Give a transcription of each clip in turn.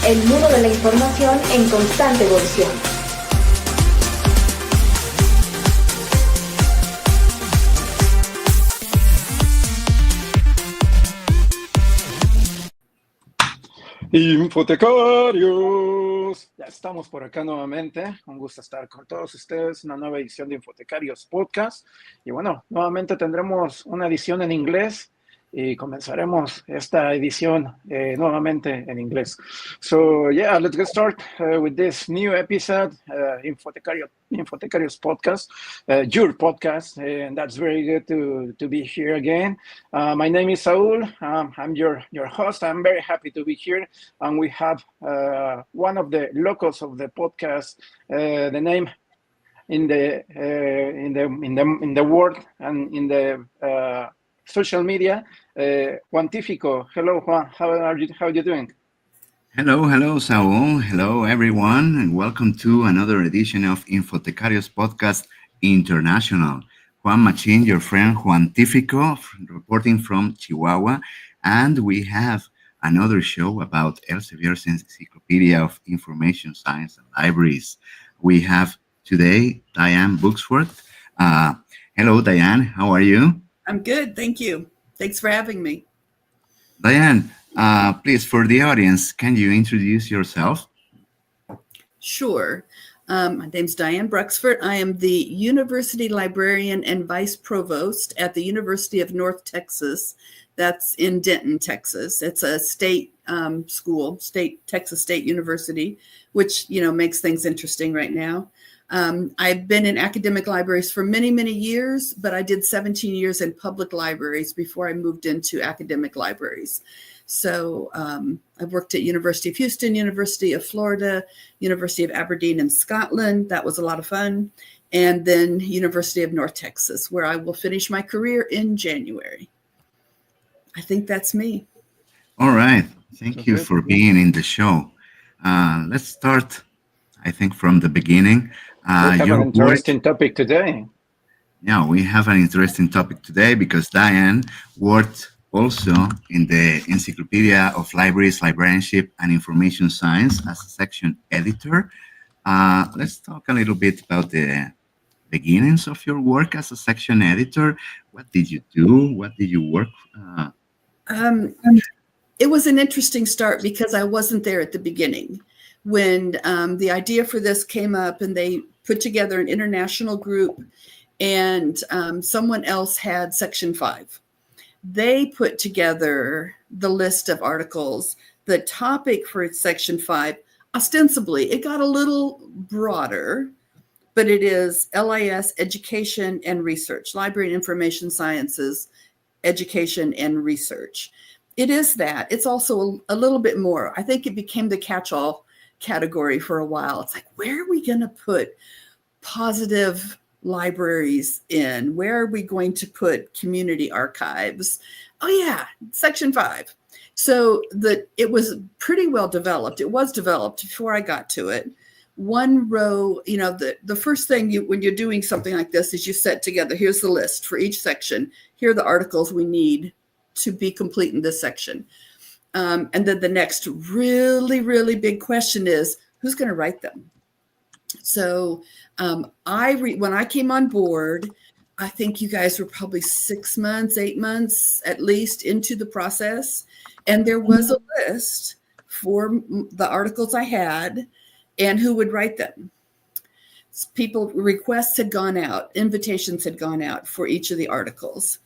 el mundo de la información en constante evolución. Infotecarios, ya estamos por acá nuevamente, un gusto estar con todos ustedes, una nueva edición de Infotecarios Podcast, y bueno, nuevamente tendremos una edición en inglés y comenzaremos esta edición nuevamente en inglés. So yeah, let's get started with this new episode, Infotecarios Podcast, your podcast, and that's very good to be here again. My name is Saul. I'm your host. I'm very happy to be here, and we have one of the locals of the podcast. The name in the word and in the social media, Juantifico. Hello, Juan. How are you doing? Hello, Saul. Hello, everyone, and welcome to another edition of Infotecarios Podcast International. Juan Machin, your friend Juantifico, reporting from Chihuahua, and we have another show about Elsevier's Encyclopedia of Information Science and Libraries. We have today Diane Bruxvoort. Hello, Diane. How are you? I'm good, thank you. Thanks for having me. Diane, please, for the audience, can you introduce yourself? Sure. My name's Diane Bruxvoort. I am the University Librarian and Vice Provost at the University of North Texas. That's in Denton, Texas. It's a state school, Texas State University, which, makes things interesting right now. I've been in academic libraries for many, many years, but I did 17 years in public libraries before I moved into academic libraries. So I've worked at University of Houston, University of Florida, University of Aberdeen in Scotland. That was a lot of fun. And then University of North Texas, where I will finish my career in January. I think that's me. All right. Thank you for being in the show. Let's start, I think, from the beginning. We have an interesting topic today. Yeah, we have an interesting topic today because Diane worked also in the Encyclopedia of Libraries, Librarianship, and Information Science as a section editor. Let's talk a little bit about the beginnings of your work as a section editor. What did you do? What did you work? It was an interesting start because I wasn't there at the beginning. When the idea for this came up and they put together an international group and someone else had Section 5. They put together the list of articles. The topic for Section 5, ostensibly, it got a little broader, but it is LIS, Education and Research, Library and Information Sciences, Education and Research. It is that. It's also a little bit more. I think it became the catch-all category for a while. It's like, where are we going to put positive libraries in? Where are we going to put community archives? Oh yeah, Section 5. So it was pretty well developed. It was developed before I got to it. One row, the first thing when you're doing something like this is you set together, here's the list for each section. Here are the articles we need to be complete in this section. And then the next really, really big question is, who's going to write them? So when I came on board, I think you guys were probably 6 months, 8 months at least into the process. And there was a list for the articles I had and who would write them. Requests had gone out, invitations had gone out for each of the articles.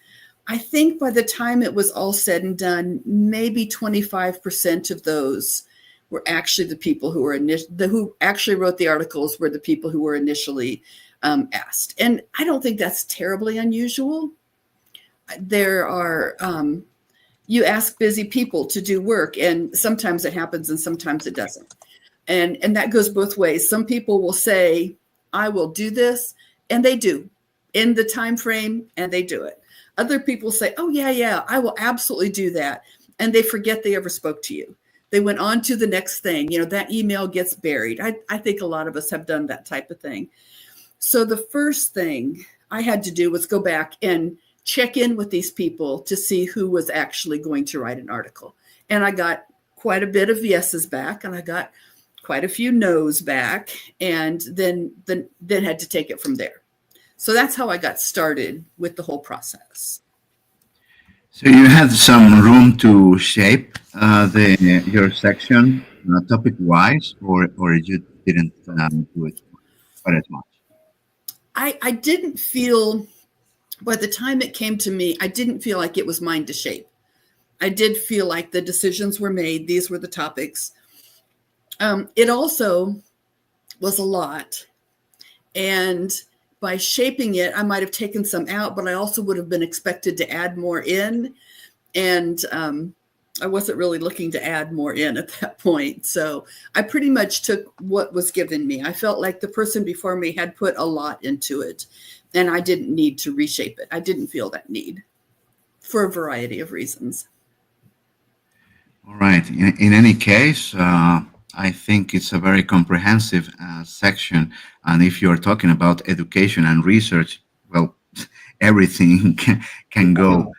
I think by the time it was all said and done, maybe 25% of those were actually the people who actually wrote the articles were the people who were initially asked. And I don't think that's terribly unusual. There are, you ask busy people to do work, and sometimes it happens and sometimes it doesn't. And that goes both ways. Some people will say, I will do this, and they do in the time frame, and they do it. Other people say, oh, yeah, I will absolutely do that. And they forget they ever spoke to you. They went on to the next thing. That email gets buried. I think a lot of us have done that type of thing. So the first thing I had to do was go back and check in with these people to see who was actually going to write an article. And I got quite a bit of yeses back, and I got quite a few no's back, and then had to take it from there. So that's how I got started with the whole process. So you had some room to shape your section topic-wise, or you didn't do it quite as much? I didn't feel, by the time it came to me, I didn't feel like it was mine to shape. I did feel like the decisions were made. These were the topics. It also was a lot. And by shaping it, I might have taken some out, but I also would have been expected to add more in. And I wasn't really looking to add more in at that point. So I pretty much took what was given me. I felt like the person before me had put a lot into it, and I didn't need to reshape it. I didn't feel that need for a variety of reasons. All right. In any case, I think it's a very comprehensive section. And if you're talking about education and research, well, everything can go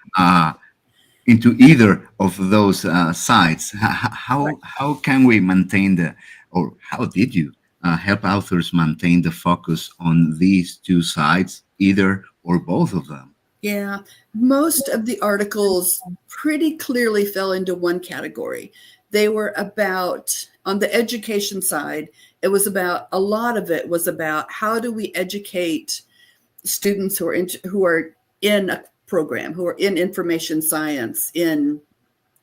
into either of those sides. How can we maintain or how did you help authors maintain the focus on these two sides, either or both of them? Yeah, most of the articles pretty clearly fell into one category. They were about, on the education side, it was about, a lot of it was about how do we educate students who are in a program, who are in information science, in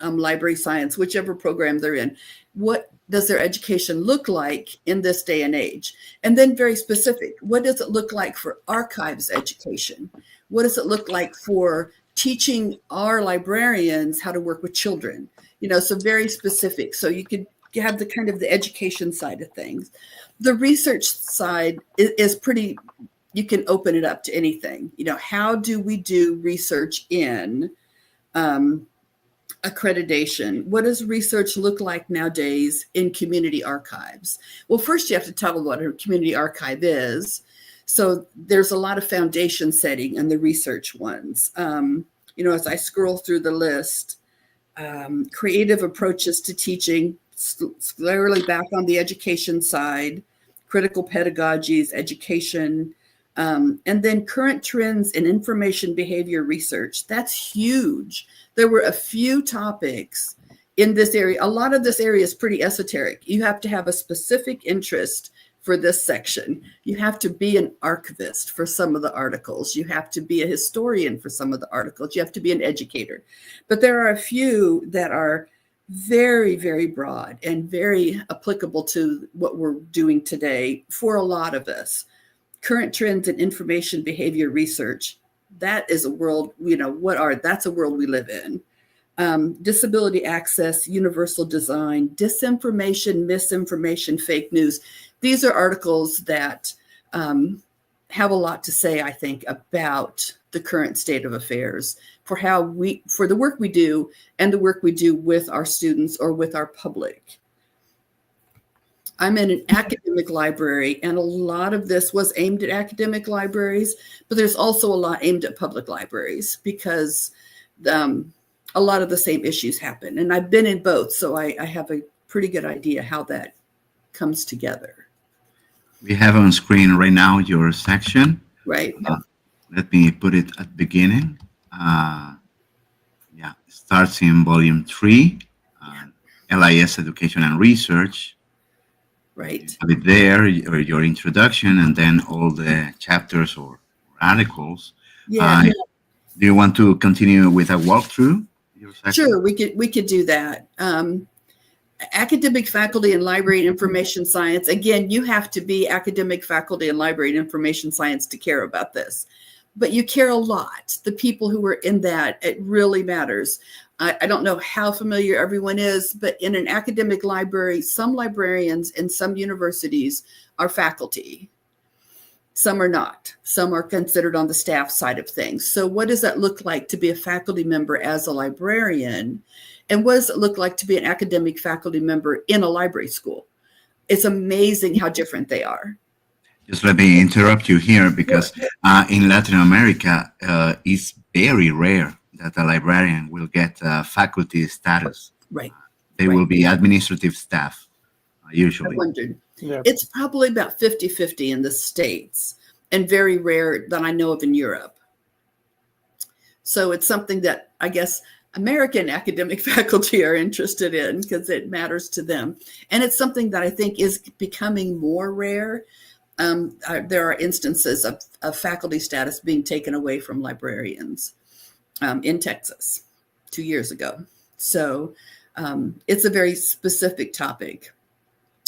library science, whichever program they're in. What does their education look like in this day and age? And then very specific, what does it look like for archives education? What does it look like for teaching our librarians how to work with children? So very specific. So you could have the kind of the education side of things. The research side is pretty, you can open it up to anything. How do we do research in accreditation? What does research look like nowadays in community archives? Well, first you have to tell them what a community archive is. So there's a lot of foundation setting in the research ones. As I scroll through the list, creative approaches to teaching, squarely back on the education side, critical pedagogies, education, and then current trends in information behavior research. That's huge. There were a few topics in this area. A lot of this area is pretty esoteric. You have to have a specific interest for this section. You have to be an archivist for some of the articles. You have to be a historian for some of the articles. You have to be an educator. But there are a few that are very, very broad and very applicable to what we're doing today for a lot of us. Current trends in information behavior research. That is a world, that's a world we live in. Disability access, universal design, disinformation, misinformation, fake news. These are articles that have a lot to say, I think, about the current state of affairs for the work we do and the work we do with our students or with our public. I'm in an academic library, and a lot of this was aimed at academic libraries, but there's also a lot aimed at public libraries because a lot of the same issues happen. And I've been in both, so I have a pretty good idea how that comes together. We have on screen right now your section. Right. Let me put it at the beginning. It starts in volume 3, LIS Education and Research. Right. You have it there, your introduction, and then all the chapters or articles. Yeah. Do you want to continue with a walkthrough? Sure, we could do that. Academic faculty in library and information science. Again, you have to be academic faculty in library and information science to care about this, but you care a lot. The people who are in that, it really matters. I don't know how familiar everyone is, but in an academic library, some librarians in some universities are faculty. Some are not. Some are considered on the staff side of things. So what does that look like to be a faculty member as a librarian? And what does it look like to be an academic faculty member in a library school? It's amazing how different they are. Just let me interrupt you here because in Latin America, it's very rare that a librarian will get faculty status. Right. they will be administrative staff, I usually. wondered. Yeah. It's probably about 50-50 in the States and very rare that I know of in Europe. So it's something that I guess American academic faculty are interested in because it matters to them. And it's something that I think is becoming more rare. There are instances of faculty status being taken away from librarians in Texas 2 years ago. So it's a very specific topic.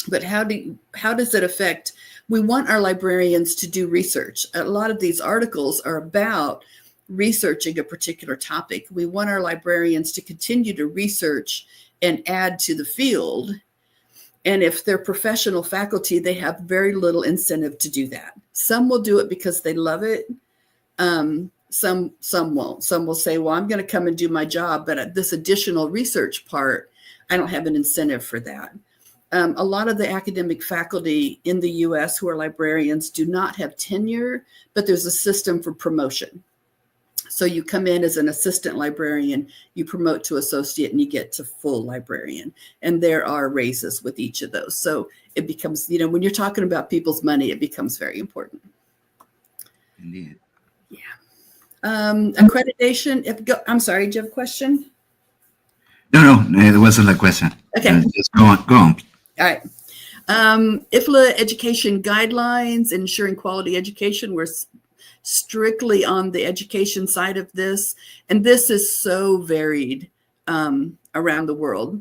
But how does it affect? We want our librarians to do research. A lot of these articles are about researching a particular topic. We want our librarians to continue to research and add to the field. And if they're professional faculty, they have very little incentive to do that. Some will do it because they love it. Some won't. Some will say, well, I'm going to come and do my job, but this additional research part, I don't have an incentive for that. A lot of the academic faculty in the US who are librarians do not have tenure, but there's a system for promotion. So you come in as an assistant librarian, you promote to associate, and you get to full librarian. And there are raises with each of those. So it becomes, when you're talking about people's money, it becomes very important. Indeed. Yeah. Accreditation. I'm sorry, do you have a question? No, it wasn't a question. Okay. Just go on. All right. IFLA education guidelines, ensuring quality education. We're strictly on the education side of this. And this is so varied around the world.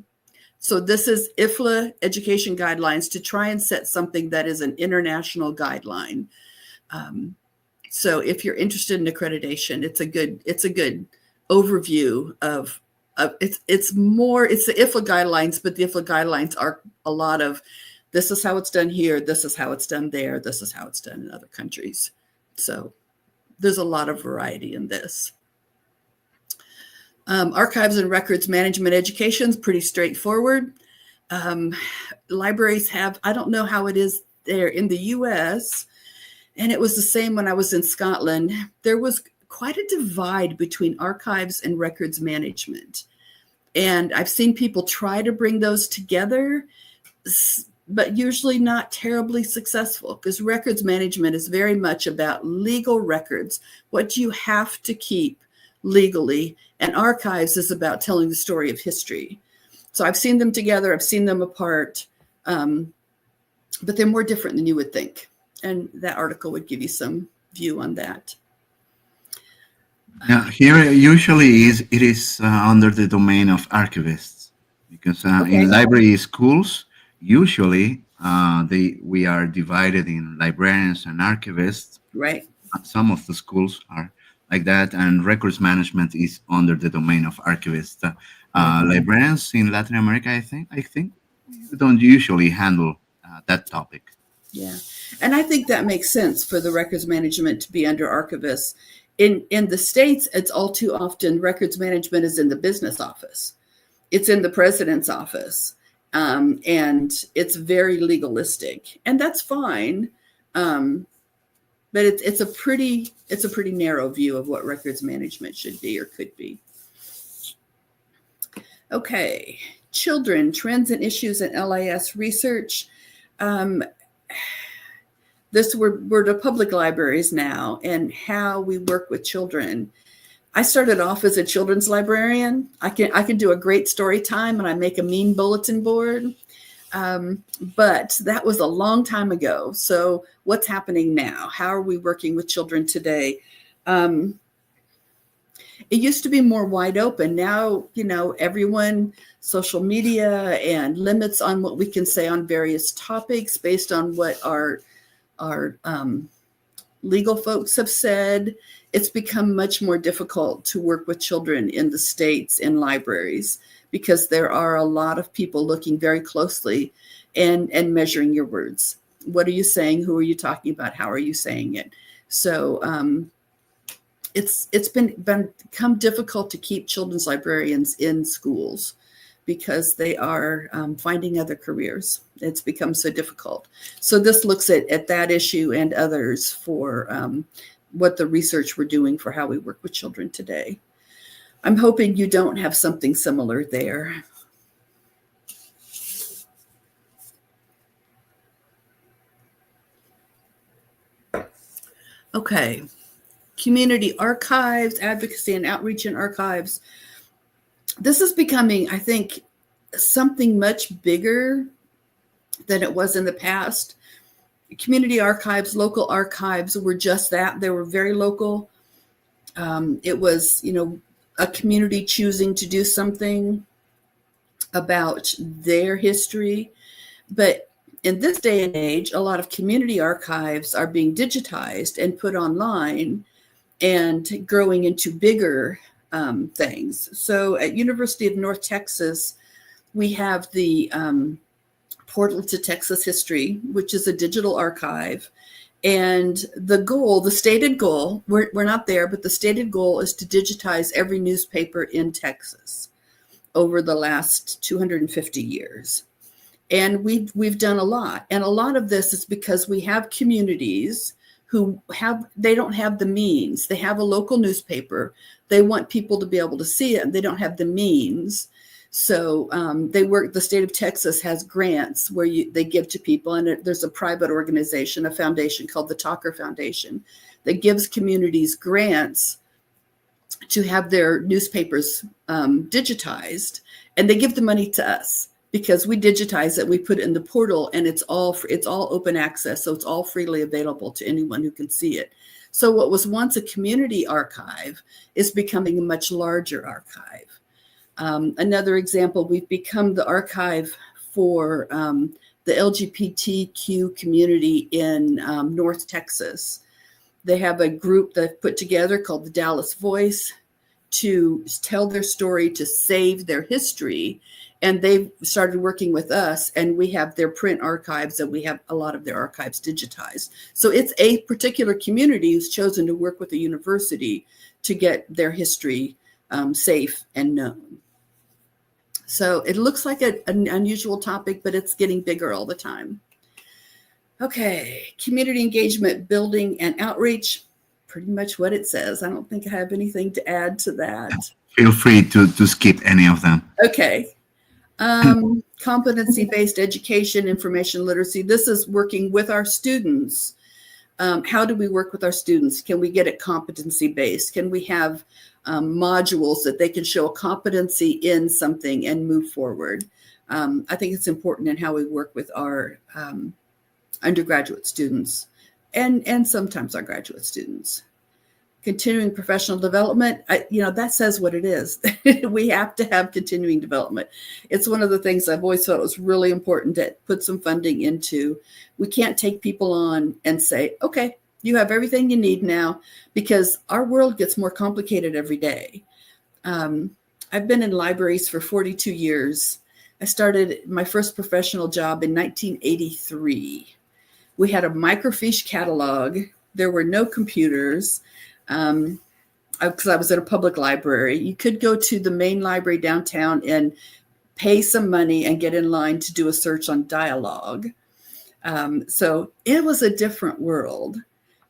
So this is IFLA education guidelines to try and set something that is an international guideline. So if you're interested in accreditation, it's a good overview of it's the IFLA guidelines, but the IFLA guidelines are a lot of this is how it's done here, this is how it's done there, this is how it's done in other countries. So there's a lot of variety in this. Archives and records management education is pretty straightforward. Libraries have, I don't know how it is there in the US, and it was the same when I was in Scotland. There was quite a divide between archives and records management. And I've seen people try to bring those together, but usually not terribly successful, because records management is very much about legal records, what you have to keep legally, and archives is about telling the story of history. So I've seen them together, I've seen them apart, but they're more different than you would think. And that article would give you some view on that. Now, here usually it is under the domain of archivists, because in library schools, usually we are divided in librarians and archivists. Right. Some of the schools are like that, and records management is under the domain of archivists. Librarians in Latin America, I think don't usually handle that topic. Yeah, and I think that makes sense for the records management to be under archivists. In the States, it's all too often records management is in the business office. It's in the president's office, and it's very legalistic, and that's fine. But it's a pretty narrow view of what records management should be or could be. Okay, children, trends and issues in LIS research. We're the public libraries now, and how we work with children. I started off as a children's librarian. I can do a great story time, and I make a mean bulletin board. But that was a long time ago. So what's happening now? How are we working with children today? It used to be more wide open. Now, everyone, social media and limits on what we can say on various topics based on what our legal folks have said. It's become much more difficult to work with children in the States in libraries, because there are a lot of people looking very closely and measuring your words. What are you saying? Who are you talking about? How are you saying it? So it's become difficult to keep children's librarians in schools because they are finding other careers. It's become so difficult. So this looks at that issue and others for what the research we're doing for how we work with children today. I'm hoping you don't have something similar there. Okay. Community archives, advocacy and outreach in archives. This is becoming, I think, something much bigger than it was in the past. Community archives, local archives were just that. They were very local. It was, a community choosing to do something about their history. But in this day and age, a lot of community archives are being digitized and put online and growing into bigger things. So at University of North Texas, we have the Portal to Texas History, which is a digital archive. And the stated goal, we're not there, but the stated goal is to digitize every newspaper in Texas over the last 250 years. And we've done a lot. And a lot of this is because we have communities who they don't have the means. They have a local newspaper. They want people to be able to see it, and they don't have the means. So the state of Texas has grants where they give to people, and there's a private organization, a foundation called the Talker Foundation that gives communities grants to have their newspapers digitized, and they give the money to us because we digitize it, we put it in the portal, and it's all open access, so it's all freely available to anyone who can see it. So what was once a community archive is becoming a much larger archive. Another example, we've become the archive for the LGBTQ community in North Texas. They have a group that put together called the Dallas Voice to tell their story, to save their history. And they've started working with us, and we have their print archives, and we have a lot of their archives digitized. So it's a particular community who's chosen to work with a university to get their history safe and known. So it looks like an unusual topic, but it's getting bigger all the time. Okay, community engagement, building, and outreach. Pretty much what it says. I don't think I have anything to add to that. Feel free to skip any of them. Okay. Competency-based education, information literacy. This is working with our students. How do we work with our students? Can we get it competency-based? Can we have modules that they can show a competency in something and move forward? I think it's important in how we work with our undergraduate students and sometimes our graduate students. Continuing professional development, that says what it is. We have to have continuing development. It's one of the things I've always thought was really important to put some funding into. We can't take people on and say, okay, you have everything you need now, because our world gets more complicated every day. I've been in libraries for 42 years. I started my first professional job in 1983. We had a microfiche catalog. There were no computers. Because I was at a public library. You could go to the main library downtown and pay some money and get in line to do a search on dialogue. So it was a different world.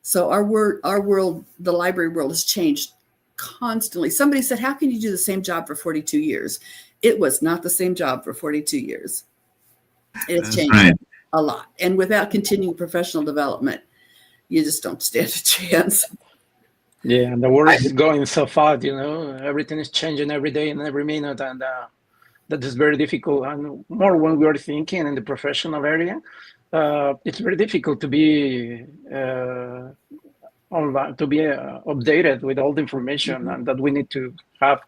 So our world, the library world, has changed constantly. Somebody said, how can you do the same job for 42 years? It was not the same job for 42 years. It has changed a lot. And without continuing professional development, you just don't stand a chance. Yeah, and the world is going so fast, everything is changing every day and every minute, and that is very difficult. And more when we are thinking in the professional area, it's very difficult to be online, to be updated with all the information and that we need to have.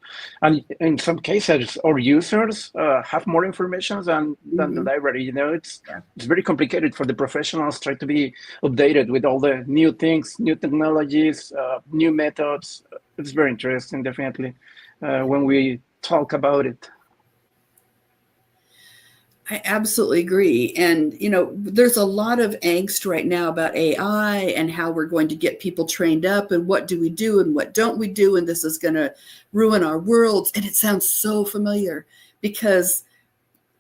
And in some cases, our users have more information than the library. It's very complicated for the professionals try to be updated with all the new things, new technologies, new methods. It's very interesting, definitely, when we talk about it. I absolutely agree. And, there's a lot of angst right now about AI and how we're going to get people trained up and what do we do and what don't we do. And this is going to ruin our worlds. And it sounds so familiar because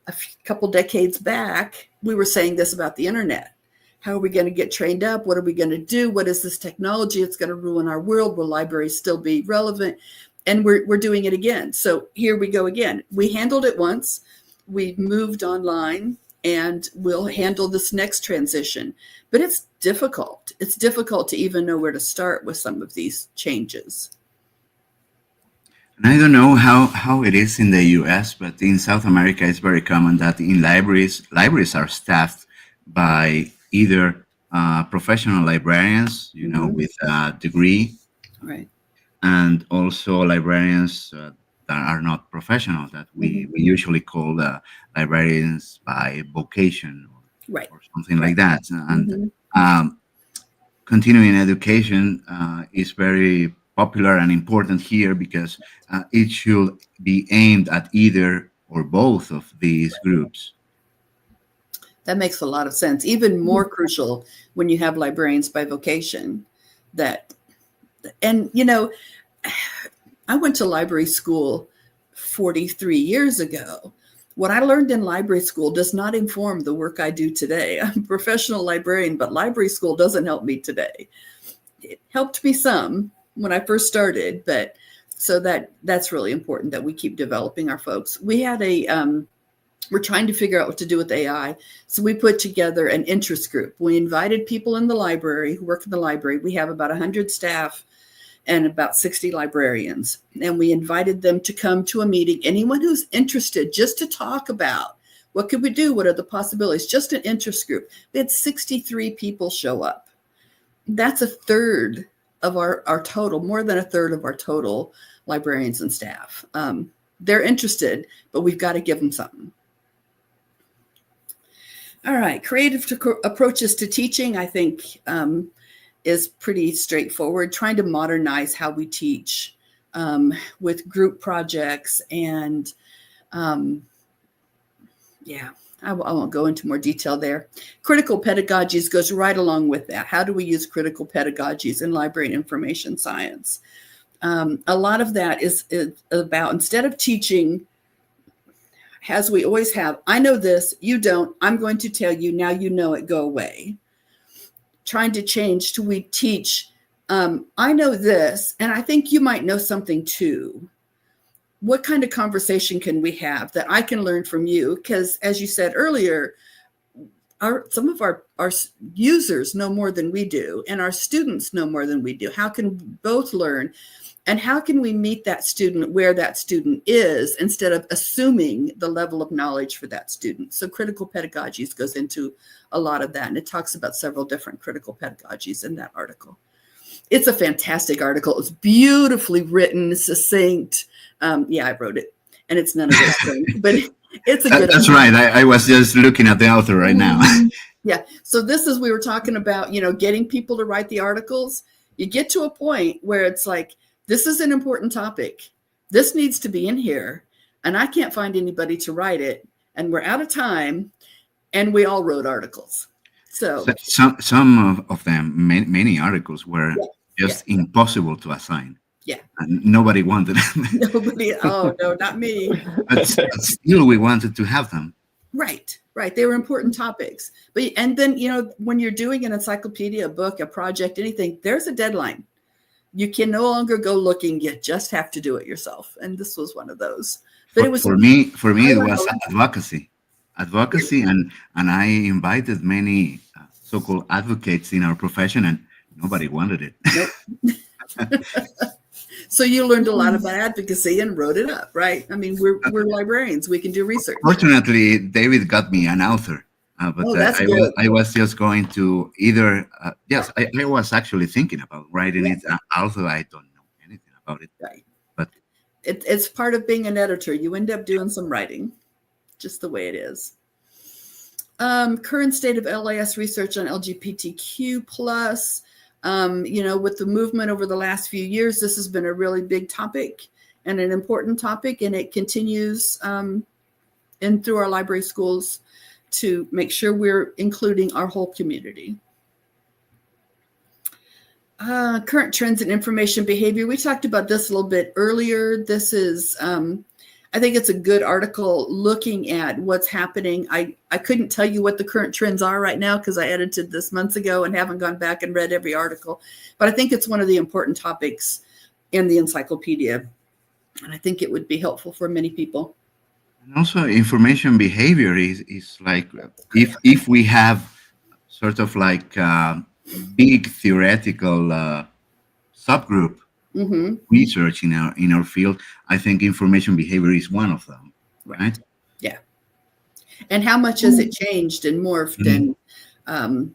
a couple decades back, we were saying this about the internet. How are we going to get trained up? What are we going to do? What is this technology? It's going to ruin our world. Will libraries still be relevant? And we're doing it again. So here we go again. We handled it once. We've moved online. and we'll handle this next transition. But it's difficult. It's difficult to even know where to start with some of these changes. And I don't know how it is in the US, but in South America, it's very common that in libraries are staffed by either professional librarians, with a degree, right, and also librarians that are not professional, that we usually call librarians by vocation, right, or something like that. And continuing education is very popular and important here because it should be aimed at either or both of these groups. That makes a lot of sense. Even more crucial when you have librarians by vocation. I went to library school 43 years ago. What I learned in library school does not inform the work I do today. I'm a professional librarian, but library school doesn't help me today. It helped me some when I first started, but so that's really important that we keep developing our folks. We had we're trying to figure out what to do with AI. So we put together an interest group. We invited people in the library who work in the library. We have about 100 staff and about 60 librarians. And we invited them to come to a meeting. Anyone who's interested, just to talk about what could we do? What are the possibilities? Just an interest group. We had 63 people show up. That's a third of our total, more than a third of our total librarians and staff. They're interested, but we've got to give them something. All right, creative approaches to teaching, I think, is pretty straightforward. Trying to modernize how we teach with group projects and, I won't go into more detail there. Critical pedagogies goes right along with that. How do we use critical pedagogies in library and information science? A lot of that is about, instead of teaching, as we always have, I know this, you don't, I'm going to tell you, now you know it, go away. Trying to change to we teach, I know this, and I think you might know something too. What kind of conversation can we have that I can learn from you? Because as you said earlier, some of our users know more than we do, and our students know more than we do. How can both learn? And how can we meet that student where that student is instead of assuming the level of knowledge for that student? So critical pedagogies goes into a lot of that. And it talks about several different critical pedagogies in that article. It's a fantastic article. It's beautifully written, succinct. I wrote it, and it's none of those things, but it's a good. That's right. I was just looking at the author right now. Yeah. So this is, we were talking about, getting people to write the articles. You get to a point where it's like, this is an important topic. This needs to be in here. And I can't find anybody to write it. And we're out of time. And we all wrote articles. So some of them, many articles were just impossible to assign. Yeah. And nobody wanted them. Nobody. Oh, no, not me. But still, we wanted to have them. Right. They were important topics. And then, when you're doing an encyclopedia, a book, a project, anything, there's a deadline. You can no longer go looking. You just have to do it yourself. And this was one of those. But it was for me. It was advocacy, and I invited many so-called advocates in our profession, and nobody wanted it. Nope. So you learned a lot about advocacy and wrote it up, right? I mean, we're librarians. We can do research. Fortunately, David got me an author. That's good. I was just going to either, I was actually thinking about writing it, although I don't know anything about it. Right. But it's part of being an editor. You end up doing some writing, just the way it is. Current state of LAS research on LGBTQ+. With the movement over the last few years, this has been a really big topic and an important topic, and it continues in through our library schools to make sure we're including our whole community. Current trends in information behavior. We talked about this a little bit earlier. This is, I think it's a good article looking at what's happening. I couldn't tell you what the current trends are right now because I edited this months ago and haven't gone back and read every article. But I think it's one of the important topics in the encyclopedia. And I think it would be helpful for many people. And also information behavior is like if we have sort of like big theoretical subgroup Mm-hmm. research in our field, I think information behavior is one of them, right? Yeah. And how much has it changed and morphed? Mhm. And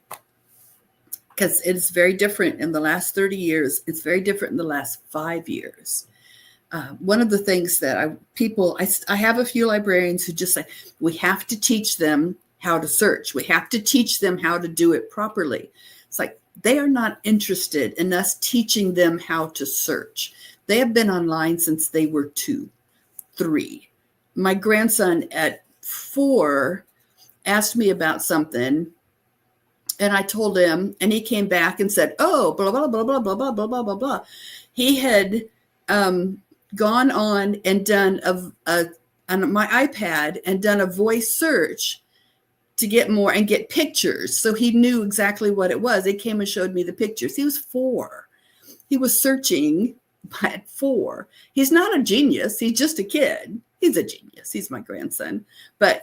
because it's very different in the last 30 years, it's very different in the last 5 years. One of the things that I have a few librarians who just say, we have to teach them how to search. We have to teach them how to do it properly. It's like, they are not interested in us teaching them how to search. They have been online since they were 2, 3. My grandson at 4 asked me about something, and I told him, and he came back and said, oh, blah, blah, blah, blah, blah, blah, blah, blah, blah, blah. He had gone on and done on my iPad and done a voice search to get more and get pictures. So he knew exactly what it was. They came and showed me the pictures. He was 4. He was searching at 4. He's not a genius. He's just a kid. He's a genius. He's my grandson. But,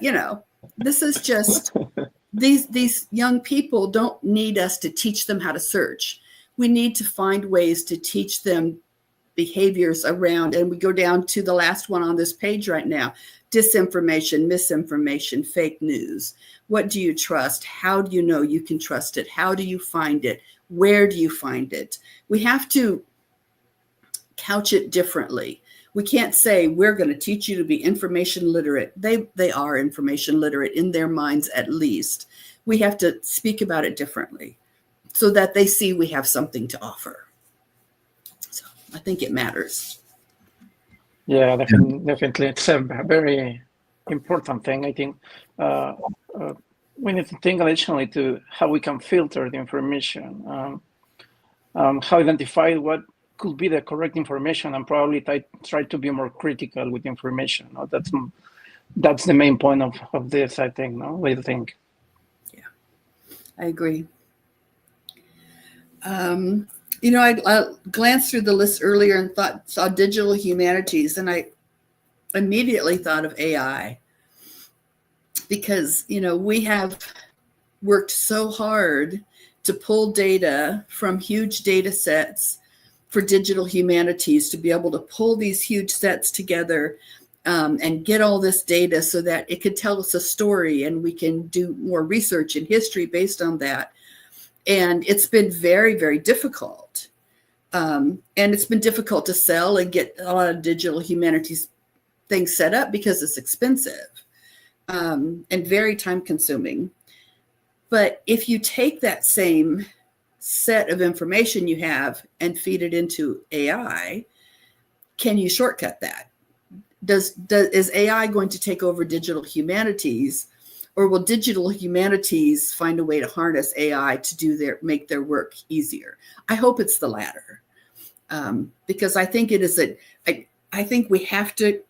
this is just, these young people don't need us to teach them how to search. We need to find ways to teach them behaviors around, and we go down to the last one on this page right now: disinformation, misinformation, fake news. What do you trust? How do you know you can trust it? How do you find it? Where do you find it? We have to couch it differently. We can't say we're going to teach you to be information literate. They are information literate in their minds, at least. We have to speak about it differently so that they see we have something to offer. So I think it matters. Yeah, definitely. It's a very important thing. I think we need to think additionally to how we can filter the information, how identify what could be the correct information, and probably try to be more critical with information. No? That's the main point of this, I think. No, what do you think? Yeah, I agree. I glanced through the list earlier and saw digital humanities, and I immediately thought of AI because, we have worked so hard to pull data from huge data sets for digital humanities, to be able to pull these huge sets together and get all this data so that it could tell us a story, and we can do more research in history based on that. And it's been very, very difficult. And it's been difficult to sell and get a lot of digital humanities things set up because it's expensive and very time consuming. But if you take that same set of information you have and feed it into AI, can you shortcut that? Is AI going to take over digital humanities, or will digital humanities find a way to harness AI to make their work easier? I hope it's the latter, because I think it is I think we have to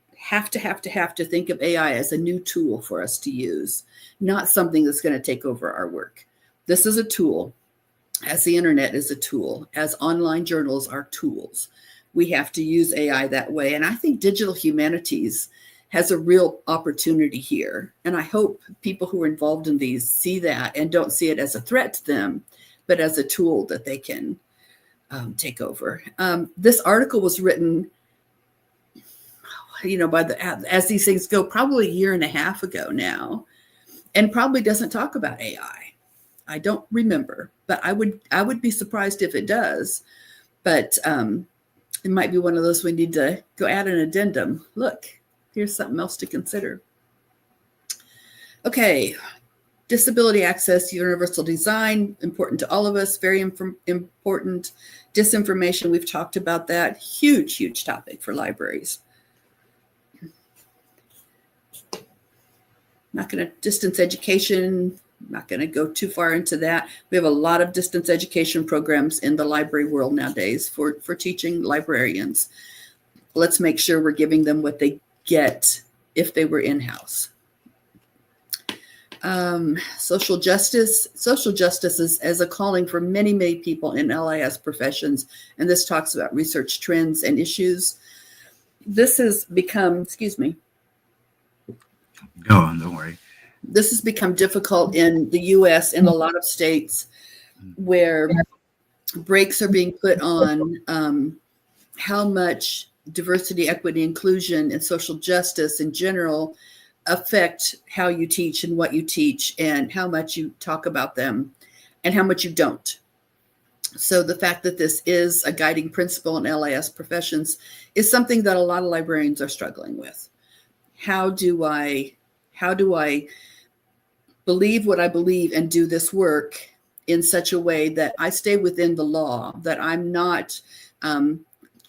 think of AI as a new tool for us to use, not something that's going to take over our work. This is a tool, as the internet is a tool, as online journals are tools. We have to use AI that way. And I think digital humanities has a real opportunity here. And I hope people who are involved in these see that and don't see it as a threat to them, but as a tool that they can take over. This article was written, as these things go, probably a year and a half ago now, and probably doesn't talk about AI. I don't remember, but I would be surprised if it does. But it might be one of those we need to go add an addendum. Look, here's something else to consider. Okay, disability access, universal design, important to all of us, very important. Disinformation, we've talked about that. Huge, huge topic for libraries. Distance education, not going to go too far into that. We have a lot of distance education programs in the library world nowadays for teaching librarians. Let's make sure we're giving them what they get if they were in-house. Social justice. Social justice is a calling for many, many people in LIS professions, and this talks about research trends and issues. This has become, Go on, don't worry. This has become difficult in the U.S. in a lot of states where brakes are being put on how much diversity, equity, inclusion, and social justice in general affect how you teach and what you teach and how much you talk about them and how much you don't. So the fact that this is a guiding principle in LIS professions is something that a lot of librarians are struggling with. How do I believe what I believe and do this work in such a way that I stay within the law, that I'm not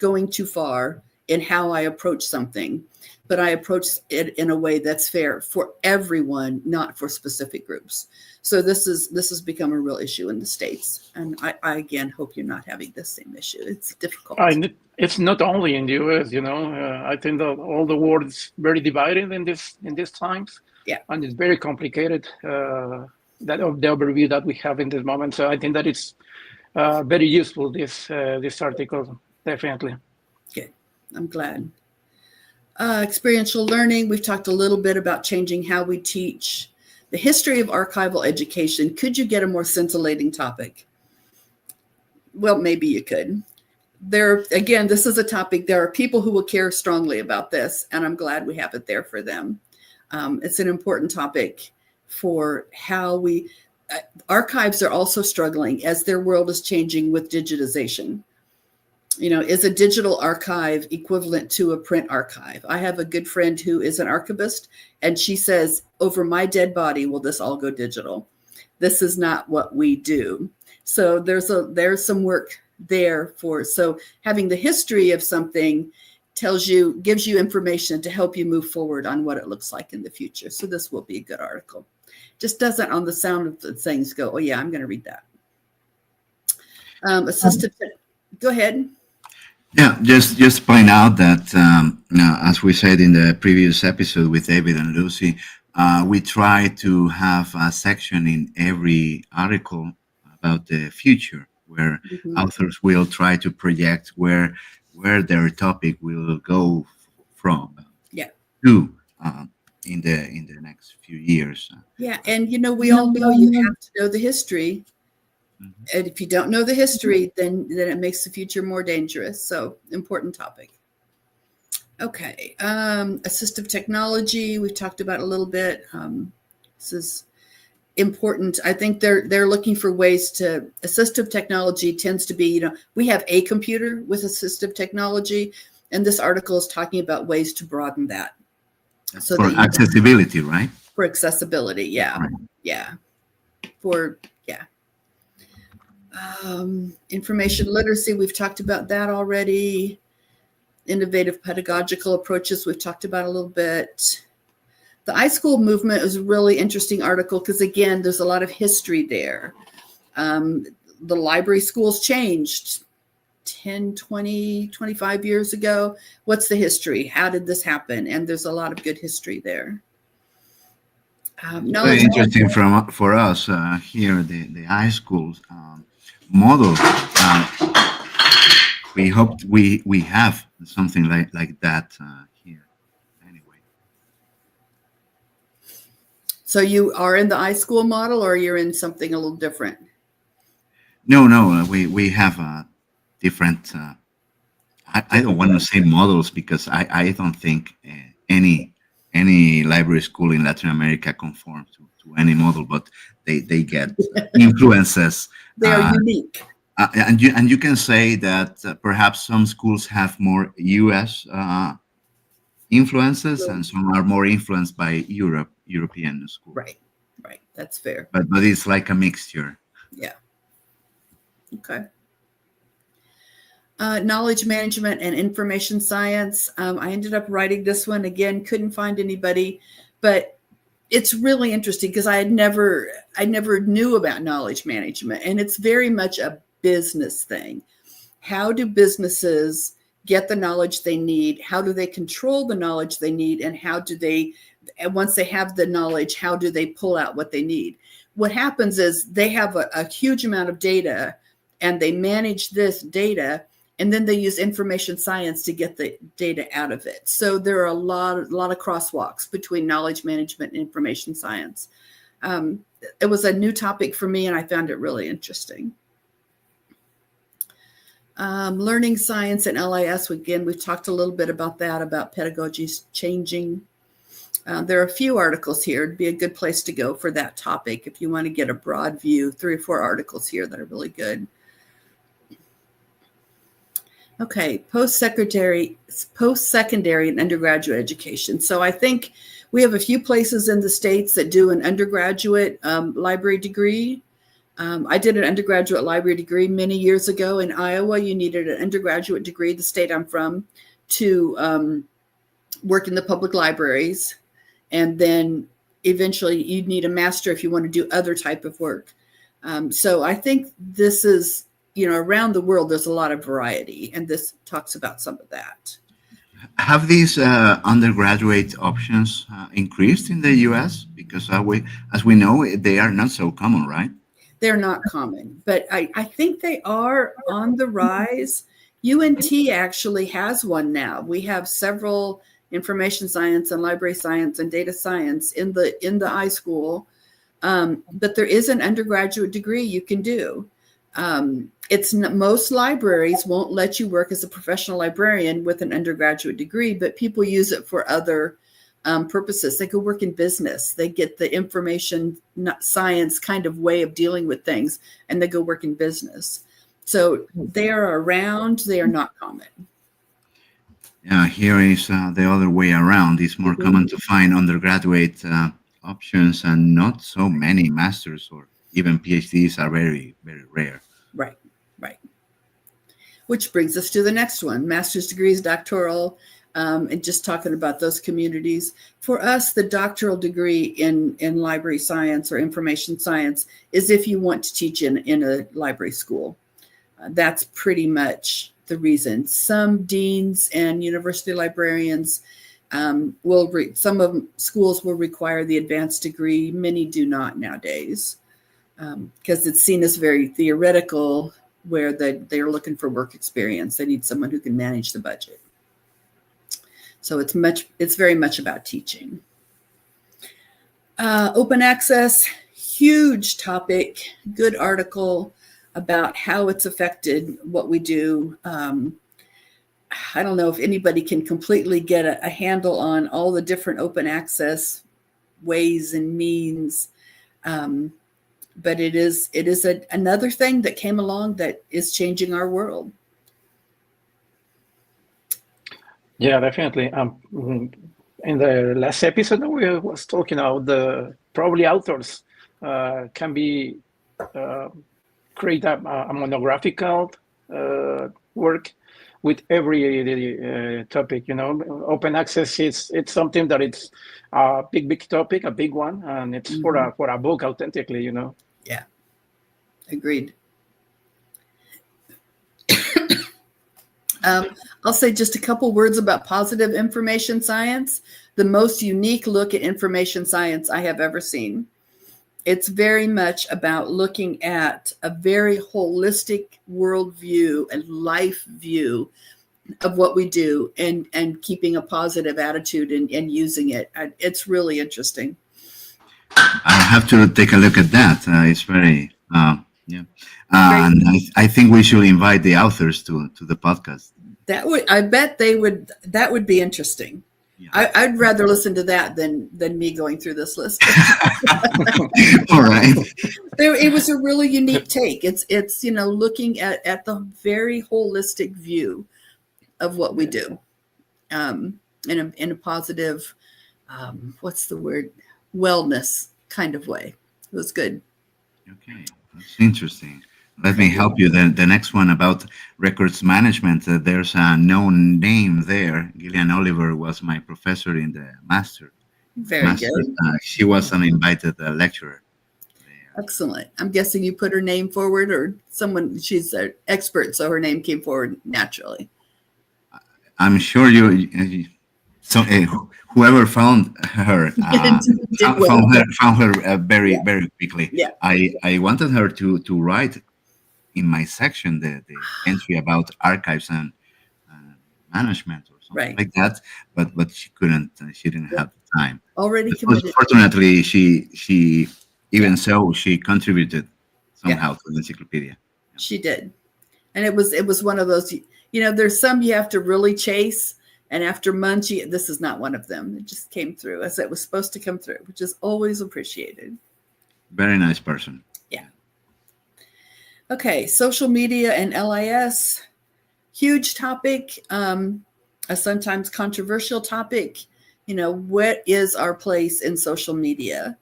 going too far in how I approach something, but I approach it in a way that's fair for everyone, not for specific groups. So this has become a real issue in the States. And I again, hope you're not having the same issue. It's difficult. It's not only in the US, I think that all the world is very divided in these times. Yeah. And it's very complicated, the overview that we have in this moment. So I think that it's very useful, this article, definitely. Okay, I'm glad. Experiential learning, we've talked a little bit about changing how we teach. The history of archival education. Could you get a more scintillating topic? Well, maybe you could. Again, this is a topic. There are people who will care strongly about this, and I'm glad we have it there for them. It's an important topic for how archives are also struggling as their world is changing with digitization. Is a digital archive equivalent to a print archive? I have a good friend who is an archivist, and she says, over my dead body, will this all go digital? This is not what we do. So there's some work there so having the history of something gives you information to help you move forward on what it looks like in the future. So this will be a good article. Just doesn't on the sound of the things go, oh yeah, I'm going to read that. Go ahead. Yeah, just point out that as we said in the previous episode with David and Lucy, we try to have a section in every article about the future, where authors will try to project where their topic will go from to in the next few years. Yeah, and we all know you have to know the history. And if you don't know the history, then it makes the future more dangerous. So important topic. Okay. Assistive technology. We've talked about a little bit. This is important. I think they're looking for ways to. Assistive technology tends to be, we have a computer with assistive technology, and this article is talking about ways to broaden that. So for accessibility, right? For accessibility, yeah. Right. Yeah. Information literacy, we've talked about that already. Innovative pedagogical approaches, we've talked about a little bit. The iSchool movement is a really interesting article because, again, there's a lot of history there. The library schools changed 10, 20, 25 years ago. What's the history? How did this happen? And there's a lot of good history there. Very interesting for us here, the iSchools model. We hoped we have something like that here. Anyway. So you are in the iSchool model, or you're in something a little different? No. We have a different. I don't want to say models because I don't think any library school in Latin America conforms to any model, but they get influences. They are unique. And you can say that perhaps some schools have more U.S. Influences, and some are more influenced by European schools. Right. That's fair. But it's like a mixture. Yeah. Okay. Knowledge management and information science. I ended up writing this one again. Couldn't find anybody, but it's really interesting because I never knew about knowledge management, and it's very much a business thing. How do businesses get the knowledge they need? How do they control the knowledge they need? And how do they, once they have the knowledge, how do they pull out what they need? What happens is they have a huge amount of data, and they manage this data, and then they use information science to get the data out of it. So there are a lot of crosswalks between knowledge management and information science. It was a new topic for me, and I found it really interesting. Learning science and LIS, again, we've talked a little bit about that, about pedagogies changing. There are a few articles here. It'd be a good place to go for that topic if you want to get a broad view. 3 or 4 articles here that are really good. Okay, post-secondary and undergraduate education. So I think we have a few places in the States that do an undergraduate library degree. I did an undergraduate library degree many years ago in Iowa. You needed an undergraduate degree, the state I'm from, to work in the public libraries. And then eventually you'd need a master if you want to do other type of work. So I think this is, around the world, there's a lot of variety, and this talks about some of that. Have these undergraduate options increased in the U.S.? Because as we know, they are not so common, right? They're not common, but I think they are on the rise. UNT actually has one now. We have several information science and library science and data science in the iSchool, but there is an undergraduate degree you can do. Most libraries won't let you work as a professional librarian with an undergraduate degree, but people use it for other purposes. They go work in business. They get the information science kind of way of dealing with things, and they go work in business. So they are around. They are not common. Yeah, here is the other way around. It's more common to find undergraduate options, and not so many masters or even PhDs are very, very rare. Right. Which brings us to the next one, master's degrees, doctoral, and just talking about those communities. For us, the doctoral degree in library science or information science is if you want to teach in a library school. That's pretty much the reason. Some deans and university librarians some of schools will require the advanced degree. Many do not nowadays, because it's seen as very theoretical, where they're looking for work experience. They need someone who can manage the budget. So it's very much about teaching. Open access, huge topic, good article about how it's affected what we do. I don't know if anybody can completely get a handle on all the different open access ways and means. But it is another thing that came along that is changing our world. Yeah, definitely. In the last episode, we was talking about the probably authors can be create a monographical work with every topic. Open access it's something that it's a big topic, a big one, and it's for a book authentically. Yeah, agreed. I'll say just a couple words about positive information science, the most unique look at information science I have ever seen. It's very much about looking at a very holistic worldview and life view of what we do and keeping a positive attitude and using it. It's really interesting. I have to take a look at that. It's very, and I think we should invite the authors to the podcast. I bet that would be interesting. Yeah. I'd rather listen to that than me going through this list. All right. It was a really unique take. It's looking at the very holistic view of what we do, in a positive, what's the word? Wellness kind of way. It was good. Okay, that's interesting. Let me help you. The next one about records management. There's a known name there. Gillian Oliver was my professor in the master. Very good. She was an invited lecturer. Excellent. I'm guessing you put her name forward, or someone. She's an expert, so her name came forward naturally. I'm sure you. So whoever found her found her very quickly. Yeah. I wanted her to write in my section the entry about archives and management or something like that, but she couldn't. She didn't have the time. Already But committed. fortunately, she even so she contributed somehow to the encyclopedia. She did, and it was one of those. There's some you have to really chase, and after months, this is not one of them. It just came through as it was supposed to come through, which is always appreciated. Very nice person. Yeah. Okay, social media and LIS. Huge topic, a sometimes controversial topic. What is our place in social media?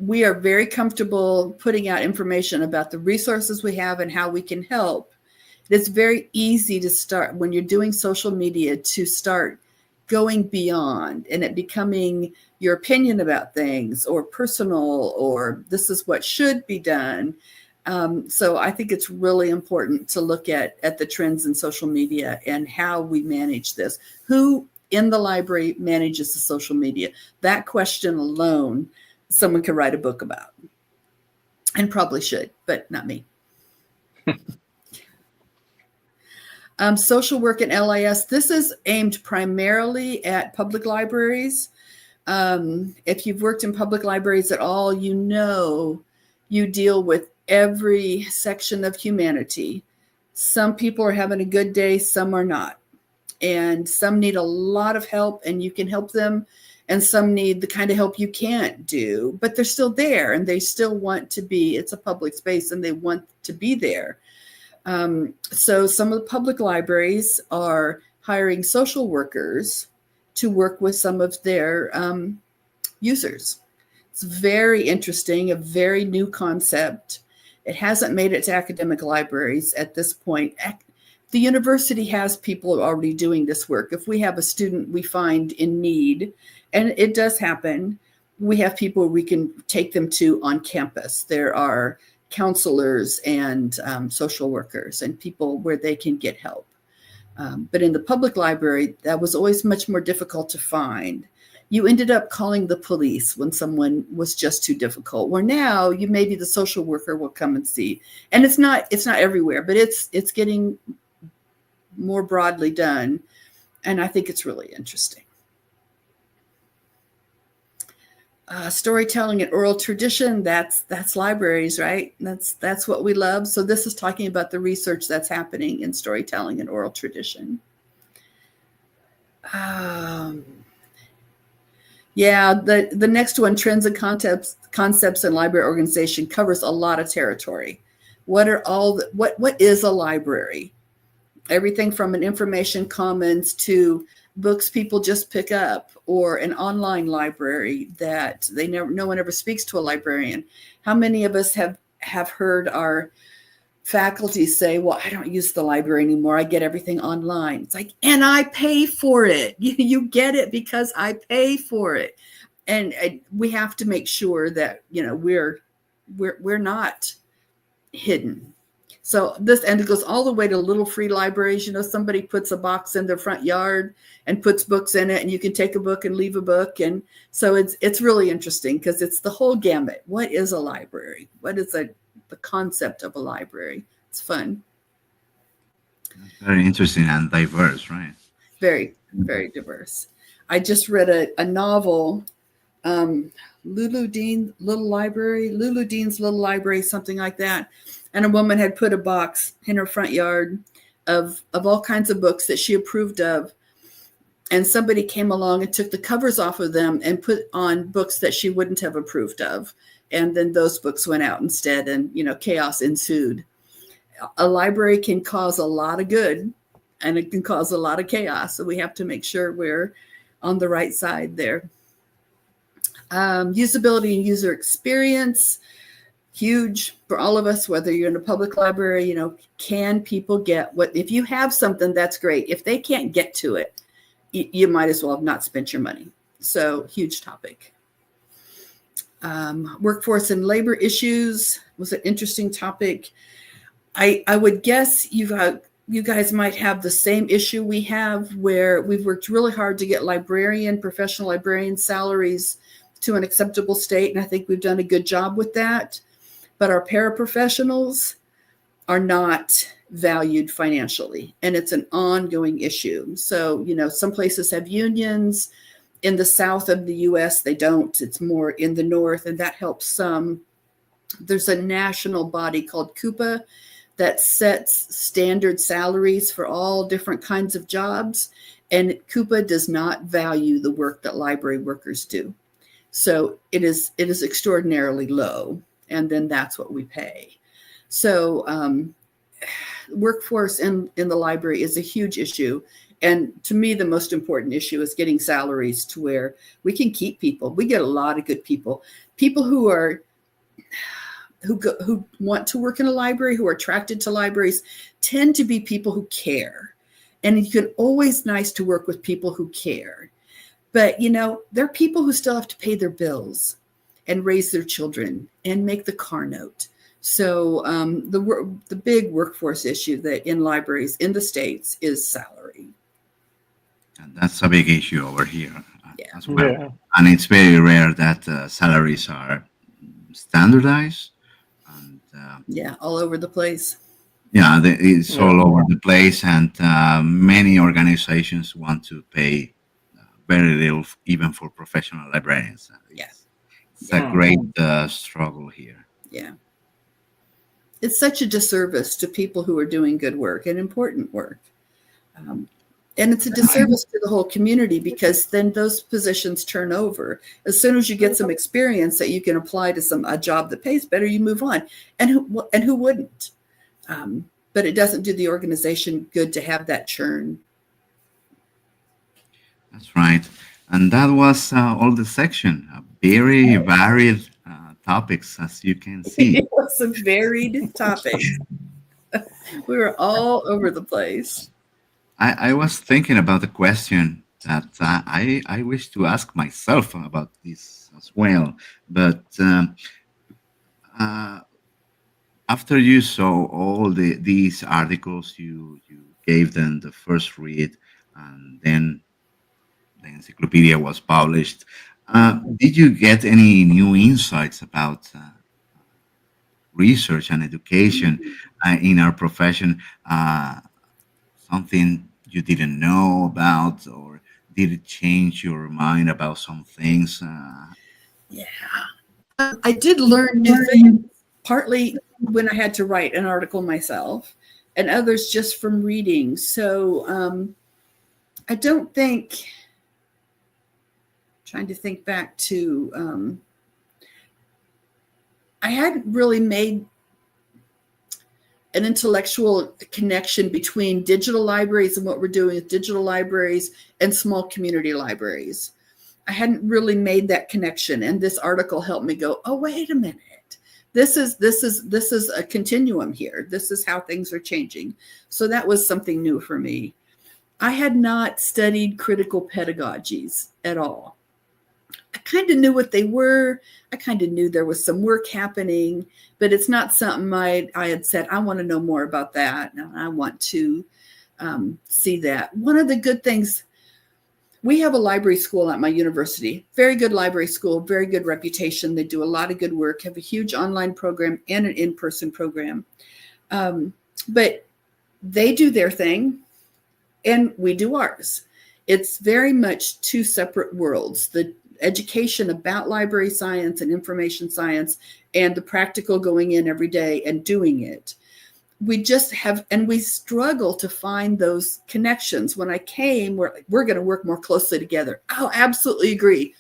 We are very comfortable putting out information about the resources we have and how we can help. It's very easy to start when you're doing social media to start going beyond and it becoming your opinion about things or personal or this is what should be done. So I think it's really important to look at the trends in social media and how we manage this. Who in the library manages the social media? That question alone, someone could write a book about and probably should, but not me. Social work and LIS. This is aimed primarily at public libraries. If you've worked in public libraries at all, you deal with every section of humanity. Some people are having a good day, some are not. And some need a lot of help and you can help them. And some need the kind of help you can't do, but they're still there and they still want to be, it's a public space and they want to be there. So some of the public libraries are hiring social workers to work with some of their users. It's very interesting, a very new concept. It hasn't made it to academic libraries at this point. The university has people already doing this work. If we have a student we find in need, and it does happen, we have people we can take them to on campus. There are counselors and social workers and people where they can get help. But in the public library, that was always much more difficult to find. You ended up calling the police when someone was just too difficult. Where now, maybe the social worker will come and see. And it's not everywhere, but it's getting more broadly done. And I think it's really interesting. Storytelling and oral tradition, that's libraries, right? That's what we love. So this is talking about the research that's happening in storytelling and oral tradition. The next one, trends and concepts in library organization, covers a lot of territory. What is a library? Everything from an information commons to books people just pick up, or an online library that no one ever speaks to a librarian. How many of us have heard our faculty say, well, I don't use the library anymore. I get everything online. It's like, and I pay for it. You get it because I pay for it. And we have to make sure that, we're not hidden. So and it goes all the way to little free libraries. Somebody puts a box in their front yard and puts books in it, and you can take a book and leave a book. And so it's really interesting because it's the whole gamut. What is a library? What is the concept of a library? It's fun. Very interesting and diverse, right? Very, very diverse. I just read a novel, Lulu Dean's Little Library, something like that. And a woman had put a box in her front yard of all kinds of books that she approved of. And somebody came along and took the covers off of them and put on books that she wouldn't have approved of. And then those books went out instead, and, chaos ensued. A library can cause a lot of good and it can cause a lot of chaos. So we have to make sure we're on the right side there. Usability and user experience. Huge for all of us, whether you're in a public library, can people get if you have something, that's great. If they can't get to it, you might as well have not spent your money. So huge topic. Workforce and labor issues was an interesting topic. I would guess you guys might have the same issue we have, where we've worked really hard to get professional librarian salaries to an acceptable state. And I think we've done a good job with that. but our paraprofessionals are not valued financially, and it's an ongoing issue. So, some places have unions. In the south of the U.S., they don't. It's more in the north, and that helps some. There's a national body called CUPA that sets standard salaries for all different kinds of jobs, and CUPA does not value the work that library workers do. So it is extraordinarily low, and then that's what we pay. So workforce in the library is a huge issue. And to me, the most important issue is getting salaries to where we can keep people. We get a lot of good people who want to work in a library, who are attracted to libraries, tend to be people who care. And you can always nice to work with people who care. But, there are people who still have to pay their bills and raise their children and make the car note. So the big workforce issue that in libraries in the States is salary. And that's a big issue over here as well. Yeah. And it's very rare that salaries are standardized. And all over the place. Yeah, it's all over the place. And many organizations want to pay very little, even for professional librarians. It's a great struggle here. Yeah. It's such a disservice to people who are doing good work and important work. And it's a disservice to the whole community, because then those positions turn over. As soon as you get some experience that you can apply to a job that pays better, you move on. And who wouldn't? But it doesn't do the organization good to have that churn. That's right. And that was all the section. Very varied topics, as you can see. It was a varied topic. We were all over the place. I was thinking about a question that I wish to ask myself about this as well. But after you saw all these articles, you gave them the first read, and then the encyclopedia was published. Did you get any new insights about research and education in our profession? Something you didn't know about, or did it change your mind about some things? I did learn new things, partly when I had to write an article myself, and others just from reading. So I don't think, trying to think back to, I hadn't really made an intellectual connection between digital libraries and what we're doing with digital libraries and small community libraries. I hadn't really made that connection, and this article helped me go, oh, wait a minute. This is a continuum here. This is how things are changing. So that was something new for me. I had not studied critical pedagogies at all. I kind of knew what they were. I kind of knew there was some work happening, but it's not something I had said, I want to know more about that. And I want to see that. One of the good things, we have a library school at my university, very good library school, very good reputation. They do a lot of good work, have a huge online program and an in-person program. But they do their thing and we do ours. It's very much two separate worlds. The education about library science and information science and the practical going in every day and doing it. We just have, and we struggle to find those connections. When I came, we're going to work more closely together. I'll absolutely agree.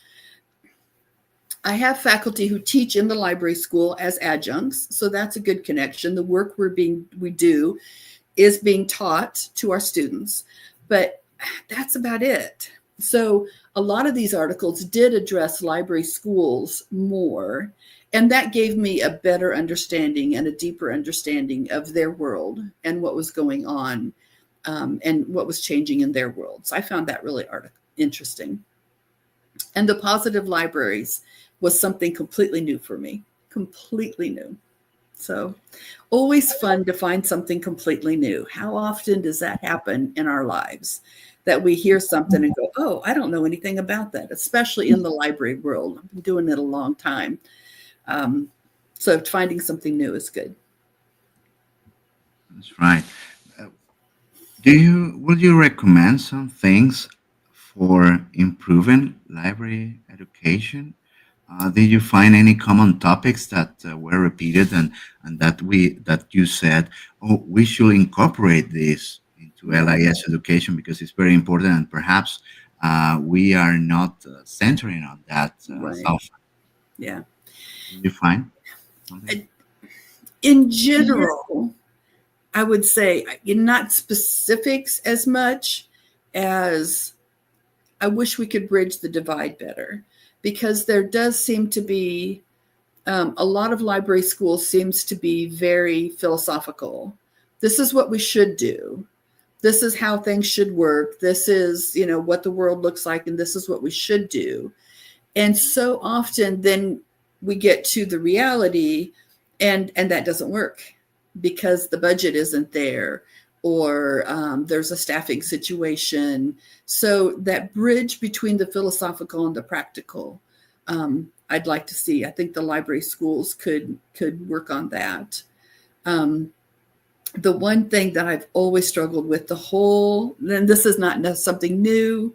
I have faculty who teach in the library school as adjuncts, so that's a good connection. The work we do is being taught to our students, but that's about it. So a lot of these articles did address library schools more, and that gave me a better understanding and a deeper understanding of their world and what was going on and what was changing in their worlds. I found that really interesting. And the positive libraries was something completely new for me, completely new. So always fun to find something completely new. How often does that happen in our lives? That we hear something and go, oh, I don't know anything about that, especially in the library world. I've been doing it a long time. So finding something new is good. That's right. Would you recommend some things for improving library education? Did you find any common topics that were repeated and that you said, oh, we should incorporate this into LIS education because it's very important, and perhaps we are not centering on that Right. often? Yeah. Did you find something? In general, I would say not specifics as much as I wish we could bridge the divide better, because there does seem to be a lot of library schools seems to be very philosophical. This is what we should do. This is how things should work. This is, what the world looks like, and this is what we should do. And so often then we get to the reality and that doesn't work because the budget isn't there, or there's a staffing situation. So that bridge between the philosophical and the practical, I'd like to see. I think the library schools could work on that. The one thing that I've always struggled with and this is not something new,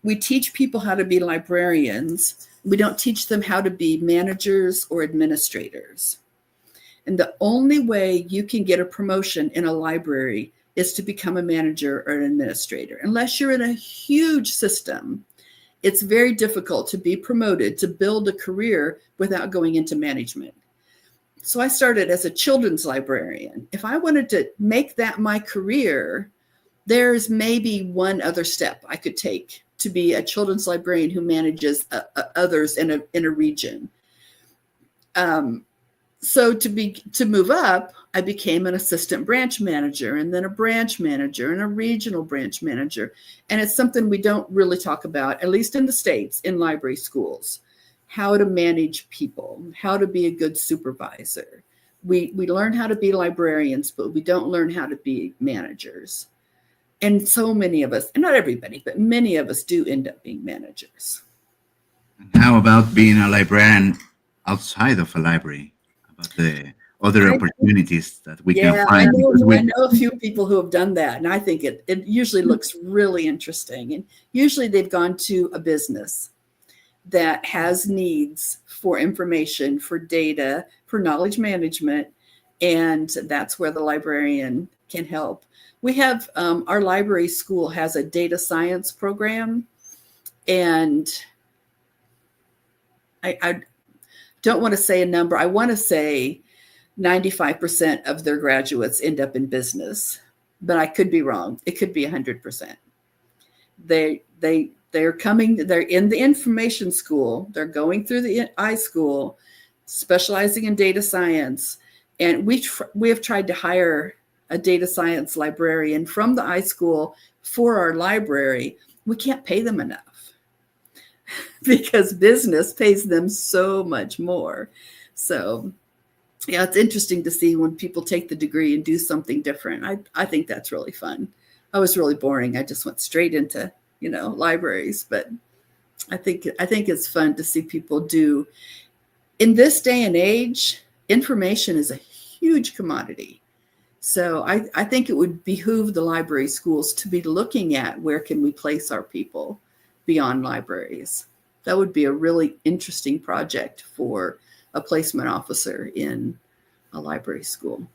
we teach people how to be librarians. We don't teach them how to be managers or administrators. And the only way you can get a promotion in a library is to become a manager or an administrator. Unless you're in a huge system, it's very difficult to be promoted, to build a career without going into management. So I started as a children's librarian. If I wanted to make that my career, there's maybe one other step I could take to be a children's librarian who manages others in a region. So to move up, I became an assistant branch manager, and then a branch manager, and a regional branch manager. And it's something we don't really talk about, at least in the States, in library schools, how to manage people, how to be a good supervisor. We learn how to be librarians, but we don't learn how to be managers. And so many of us, and not everybody, but many of us do end up being managers. How about being a librarian outside of a library? About the other opportunities that we can find. I know a few people who have done that, and I think it usually looks really interesting. And usually they've gone to a business that has needs for information, for data, for knowledge management, and that's where the librarian can help. We have our library school has a data science program, and I don't want to say a number. I want to say 95% of their graduates end up in business, but I could be wrong. It could be 100%. They're in the information school. They're going through the iSchool, specializing in data science. And we have tried to hire a data science librarian from the iSchool for our library. We can't pay them enough because business pays them so much more. So yeah, it's interesting to see when people take the degree and do something different. I think that's really fun. I was really boring. I just went straight into, libraries, but I think it's fun to see people do. In this day and age, information is a huge commodity. So I think it would behoove the library schools to be looking at where can we place our people beyond libraries. That would be a really interesting project for a placement officer in a library school.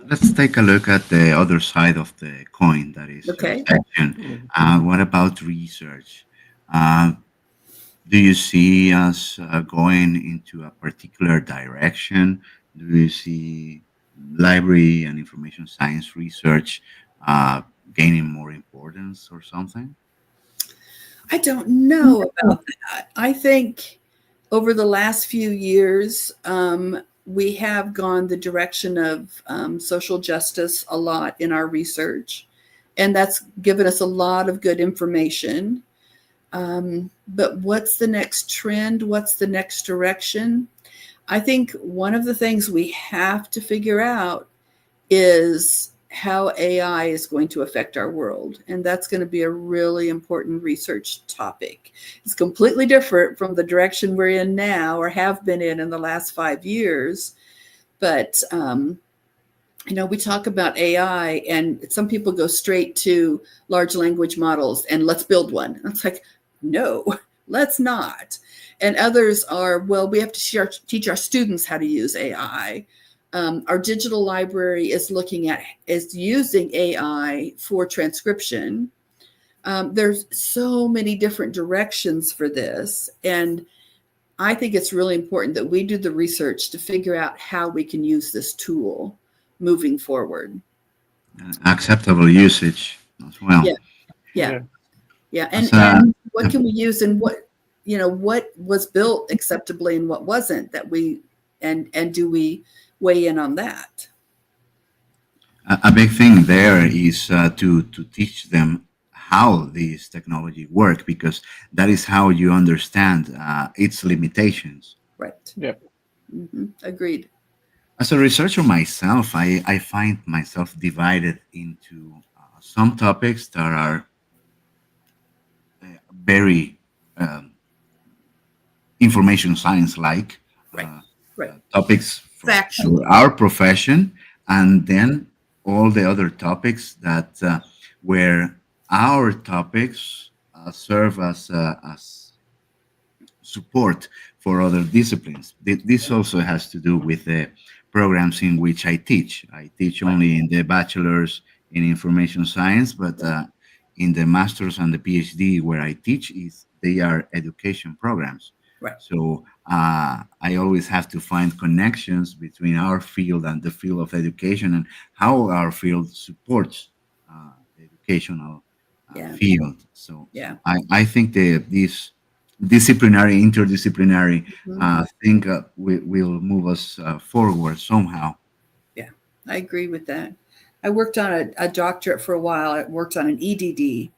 Let's take a look at the other side of the coin, that is okay. Section. What about research? Do you see us going into a particular direction? Do you see library and information science research gaining more importance or something? I don't know about that. I think over the last few years, we have gone the direction of social justice a lot in our research, and that's given us a lot of good information. But what's the next trend? What's the next direction? I think one of the things we have to figure out is how AI is going to affect our world. And that's going to be a really important research topic. It's completely different from the direction we're in now or have been in the last 5 years. But, we talk about AI and some people go straight to large language models and let's build one. And it's like, no, let's not. And others are, well, we have to teach our students how to use AI. Our digital library is using AI for transcription. There's so many different directions for this. And I think it's really important that we do the research to figure out how we can use this tool moving forward. Acceptable usage as well. Yeah. And what can we use and what was built acceptably and what wasn't, that we, and do we weigh in on that? A big thing there is to teach them how these technology work, because that is how you understand its limitations. Right. Yeah. Agreed. As a researcher myself, I find myself divided into some topics that are very information science-like topics for our profession, and then all the other topics that where our topics serve as support for other disciplines. This also has to do with the programs in which I teach. I teach only in the bachelor's in information science, but in the master's and the PhD where I teach, they are education programs. Right. So I always have to find connections between our field and the field of education and how our field supports the educational field. So I think this interdisciplinary thing will move us forward somehow. Yeah, I agree with that. I worked on a doctorate for a while. I worked on an EDD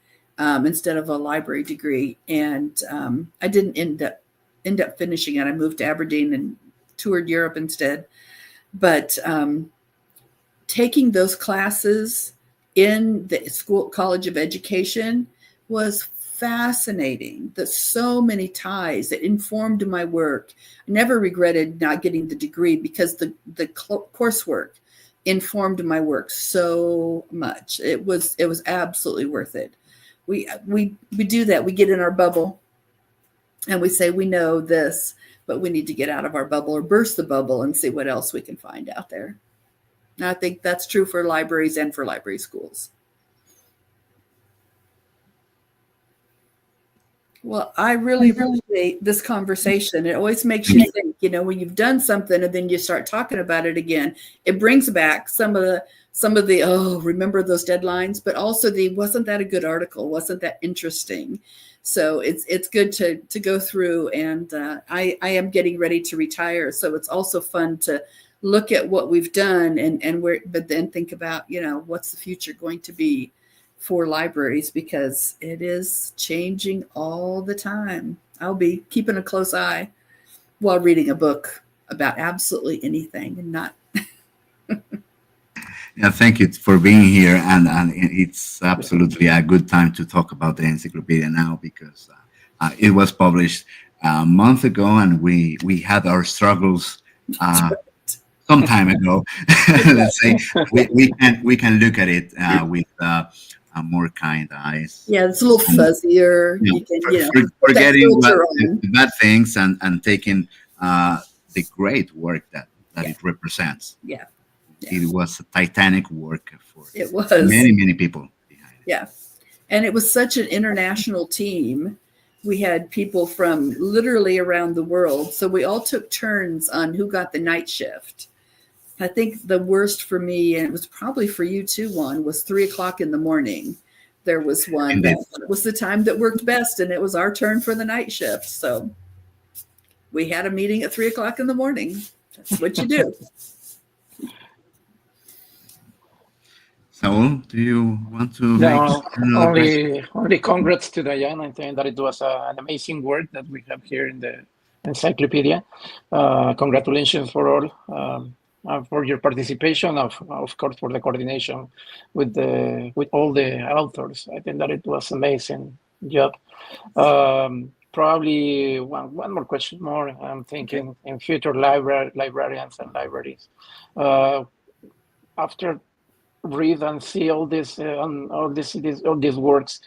instead of a library degree, and I didn't end up finishing it. I moved to Aberdeen and toured Europe instead. But taking those classes in the College of Education was fascinating. There's so many ties that informed my work. I never regretted not getting the degree because the coursework informed my work so much. It was absolutely worth it. We do that. We get in our bubble and we say we know this, but we need to get out of our bubble or burst the bubble and see what else we can find out there. And I think that's true for libraries and for library schools. Well, I really appreciate this conversation. It always makes you think, when you've done something and then you start talking about it again, it brings back some of the, remember those deadlines, but also wasn't that a good article? Wasn't that interesting? So it's good to go through, and I am getting ready to retire. So it's also fun to look at what we've done but then think about, what's the future going to be for libraries, because it is changing all the time. I'll be keeping a close eye while reading a book about absolutely anything and not. Yeah, thank you for being here. And it's absolutely a good time to talk about the encyclopedia now, because it was published a month ago and we had our struggles some time ago. Let's say we can look at it with more kind eyes. Yeah, it's a little fuzzier. You can, forgetting the bad things and taking the great work that it represents. Yeah. It was a titanic work for many people behind it. Yeah. And it was such an international team. We had people from literally around the world. So we all took turns on who got the night shift. I think the worst for me, and it was probably for you too, Juan, was 3:00 in the morning. There was one that was the time that worked best, and it was our turn for the night shift. So we had a meeting at 3:00 in the morning. That's what you do. Saul, do you want to only congrats to Diane. I think that it was an amazing work that we have here in the encyclopedia. Congratulations for all. for your participation, of course, for the coordination with all the authors. I think that it was amazing job. Probably one more question more. I'm thinking in future librarians and libraries. After read and see all these works,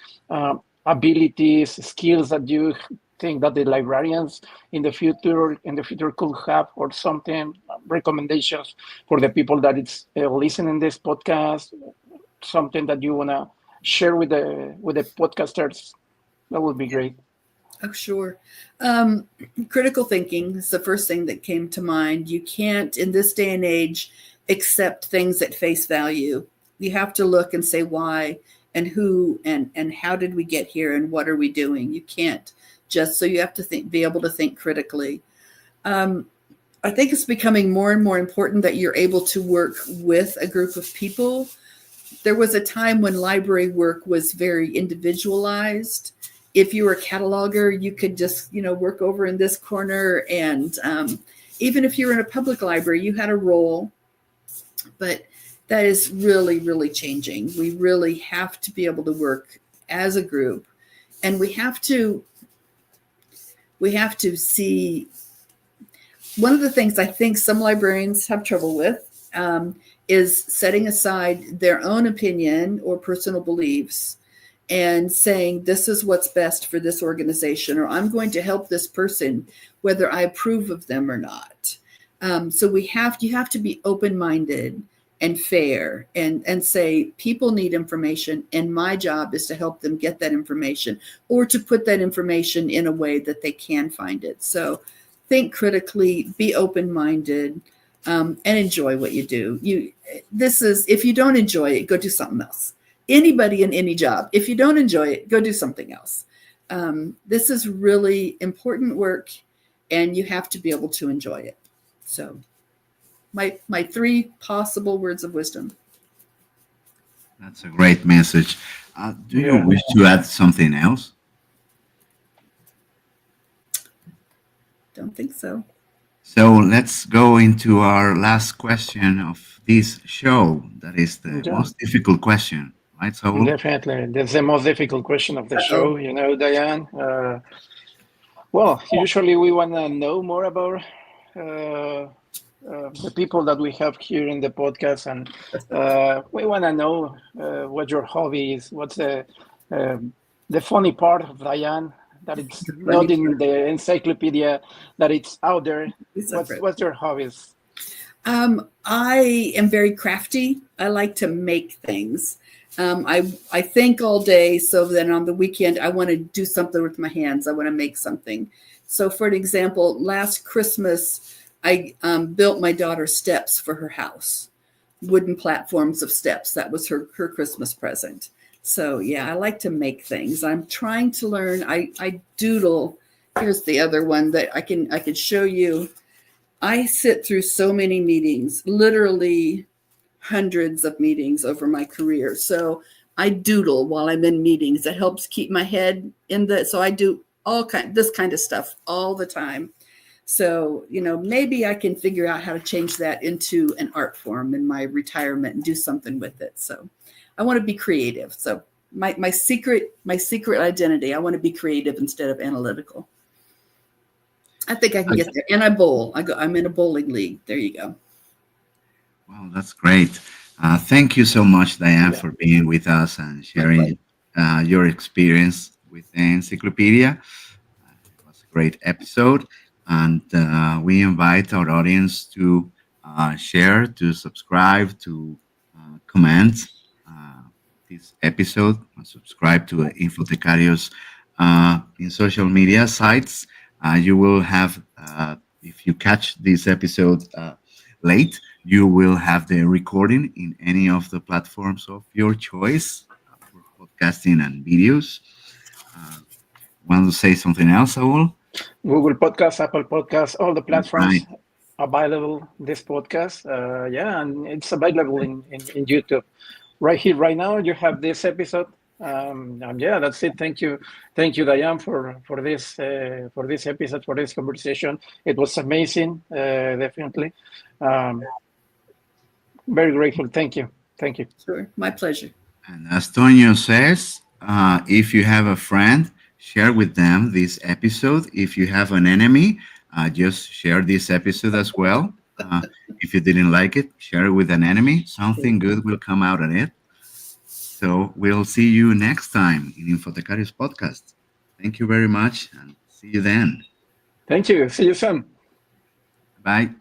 abilities, skills that you think that the librarians in the future could have, or something, recommendations for the people that it's listening this podcast, something that you wanna share with the podcasters, that would be great. Oh, sure. Critical thinking is the first thing that came to mind. You can't, in this day and age, accept things at face value. You have to look and say why and who and how did we get here and what are we doing. You can't just, so you have to be able to think critically. I think it's becoming more and more important that you're able to work with a group of people. There was a time when library work was very individualized. If you were a cataloger, you could just, work over in this corner. And even if you were in a public library, you had a role. But that is really, really changing. We really have to be able to work as a group. And we have to see, one of the things I think some librarians have trouble with is setting aside their own opinion or personal beliefs and saying, this is what's best for this organization, or I'm going to help this person, whether I approve of them or not. So you have to be open-minded and fair and say, people need information, and my job is to help them get that information, or to put that information in a way that they can find it. So think critically, be open-minded, and enjoy what you do. If you don't enjoy it, go do something else. Anybody in any job, if you don't enjoy it, go do something else. This is really important work, and you have to be able to enjoy it. So my 3 possible words of wisdom. That's a great message. Do you wish to add something else? Don't think so. So let's go into our last question of this show. That is the most difficult question, right? So definitely, that's the most difficult question of the show. Diane. Well, usually we want to know more about the people that we have here in the podcast, and we want to know what your hobby is. What's the funny part of Diane that it's not in the encyclopedia, that it's out there? What's your hobbies? I am very crafty. I like to make things. I think all day, so then on the weekend I want to do something with my hands. I want to make something. So for an example, last Christmas I built my daughter steps for her house, wooden platforms of steps. That was her Christmas present. So yeah, I like to make things. I'm trying to learn. I doodle. Here's the other one that I can show you. I sit through so many meetings, literally hundreds of meetings over my career. So I doodle while I'm in meetings. It helps keep my head in so I do this kind of stuff all the time. So, maybe I can figure out how to change that into an art form in my retirement and do something with it. So I want to be creative. So my secret identity, I want to be creative instead of analytical. I think I can get there. And I bowl. I'm in a bowling league. There you go. Wow, that's great. Thank you so much, Diane, for being with us and sharing your experience with the encyclopedia. It was a great episode. And we invite our audience to share, to subscribe, to comment this episode, and subscribe to Infotecarios in social media sites. You will have, if you catch this episode late, you will have the recording in any of the platforms of your choice for podcasting and videos. Want to say something else, Saul? Google Podcast, Apple Podcast, all the platforms available. This podcast, and it's available in YouTube. Right here, right now, you have this episode. That's it. Thank you, Diane, for this episode, for this conversation. It was amazing, definitely. Very grateful. Thank you. Thank you. Sure, my pleasure. And as Tonio says, if you have a friend, share with them this episode. If you have an enemy, just share this episode as well. If you didn't like it, share it with an enemy. Something good will come out of it. So we'll see you next time in Infotecarios Podcast. Thank you very much, and see you then. Thank you. See you soon. Bye.